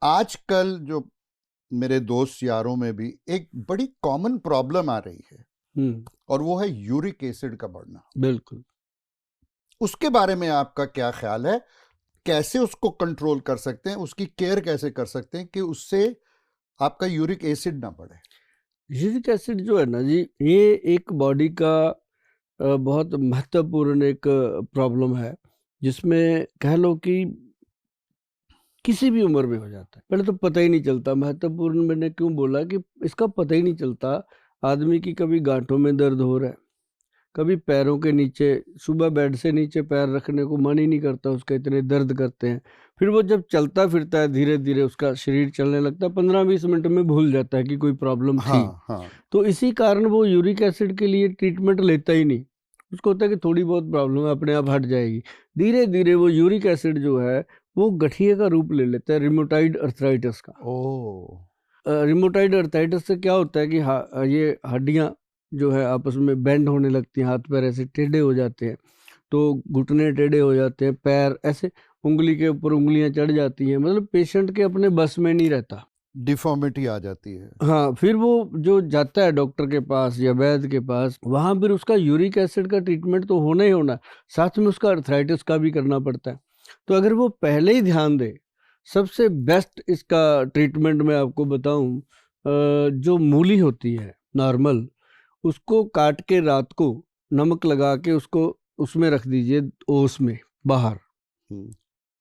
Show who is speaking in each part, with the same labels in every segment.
Speaker 1: आजकल जो मेरे दोस्त यारों में भी एक बड़ी कॉमन प्रॉब्लम आ रही है और वो है यूरिक एसिड का बढ़ना।
Speaker 2: बिल्कुल।
Speaker 1: उसके बारे में आपका क्या ख्याल है? कैसे उसको कंट्रोल कर सकते हैं, उसकी केयर कैसे कर सकते हैं कि उससे आपका यूरिक एसिड ना बढ़े?
Speaker 2: यूरिक एसिड जो है ना जी, ये एक बॉडी का बहुत महत्वपूर्ण एक प्रॉब्लम है, जिसमें कह लो कि किसी भी उम्र में हो जाता है। पहले तो पता ही नहीं चलता। महत्वपूर्ण मैंने क्यों बोला कि इसका पता ही नहीं चलता। आदमी की कभी गांठों में दर्द हो रहा है, कभी पैरों के नीचे, सुबह बेड से नीचे पैर रखने को मन ही नहीं करता उसका, इतने दर्द करते हैं। फिर वो जब चलता फिरता है, धीरे धीरे उसका शरीर चलने लगता है, 15-20 मिनट में भूल जाता है कि कोई प्रॉब्लम थी।
Speaker 1: हाँ।
Speaker 2: तो इसी कारण वो यूरिक एसिड के लिए ट्रीटमेंट लेता ही नहीं। उसको होता है कि थोड़ी बहुत प्रॉब्लम है, अपने आप हट जाएगी। धीरे धीरे वो यूरिक एसिड जो है वो गठिए का रूप ले लेता है, रिमोटाइड अर्थराइटिस का। रिमोटाइड अर्थराइटिस से क्या होता है कि ये हड्डियां जो है आपस में बेंड होने लगती हैं, हाथ पैर ऐसे टेढ़े हो जाते हैं, तो घुटने टेढ़े हो जाते हैं, पैर ऐसे उंगली के ऊपर उंगलियां चढ़ जाती हैं, मतलब पेशेंट के अपने बस में नहीं रहता,
Speaker 1: डिफॉर्मिटी आ जाती है।
Speaker 2: हाँ। फिर वो जो जाता है डॉक्टर के पास या वैद्य के पास, वहां फिर उसका यूरिक एसिड का ट्रीटमेंट तो होना ही होना, साथ में उसका अर्थराइटिस का भी करना पड़ता है। तो अगर वो पहले ही ध्यान दे, सबसे बेस्ट इसका ट्रीटमेंट मैं आपको बताऊं, जो मूली होती है नॉर्मल, उसको काट के रात को नमक लगा के उसको उसमें रख दीजिए, ओस में बाहर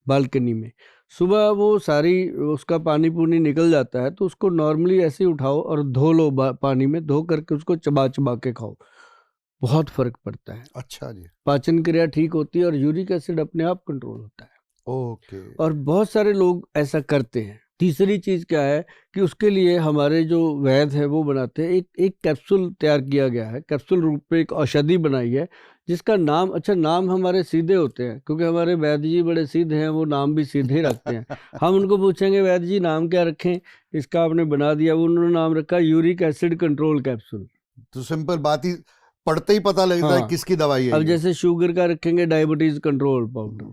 Speaker 2: बालकनी में। सुबह वो सारी उसका पानी पूनी निकल जाता है, तो उसको नॉर्मली ऐसे ही उठाओ और धो लो, पानी में धो करके उसको चबा चबा के खाओ, बहुत फर्क पड़ता है।
Speaker 1: अच्छा जी।
Speaker 2: पाचन क्रिया ठीक होती है और यूरिक एसिड अपने आप कंट्रोल होता है।
Speaker 1: ओके।
Speaker 2: और बहुत सारे लोग ऐसा करते हैं। तीसरी चीज क्या है कि उसके लिए हमारे जो वैद्य है वो बनाते हैं, एक एक कैप्सूल तैयार किया गया है, कैप्सूल रूप में एक औषधि बनाई है, जिसका नाम, अच्छा नाम हमारे सीधे होते हैं क्योंकि हमारे वैद्य जी बड़े सीधे हैं, वो नाम भी सीधे ही रखते हैं। हम उनको पूछेंगे वैद्य जी नाम क्या रखें, इसका आपने बना दिया, वो उन्होंने नाम रखा यूरिक एसिड कंट्रोल कैप्सूल।
Speaker 1: तो सिंपल बात ही, पढ़ते ही पता लगता है
Speaker 2: हाँ।
Speaker 1: किसकी दवाई है
Speaker 2: अब
Speaker 1: ये।
Speaker 2: जैसे शुगर का रखेंगे डायबिटीज कंट्रोल पाउडर,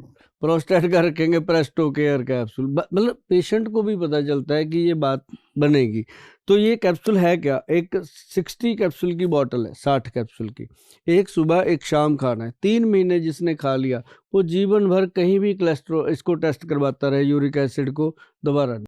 Speaker 2: प्रोस्टेट का रखेंगे प्रेस्टो केयर कैप्सूल, मतलब पेशेंट को भी पता चलता है कि ये बात बनेगी। तो ये कैप्सूल है क्या, एक 60 कैप्सूल की बोतल है, 60 कैप्सूल की, एक सुबह एक शाम खाना है। 3 महीने जिसने खा लिया वो जीवन भर कहीं भी कोलेस्ट्रॉल इसको टेस्ट करवाता रहे, यूरिक एसिड को दोबारा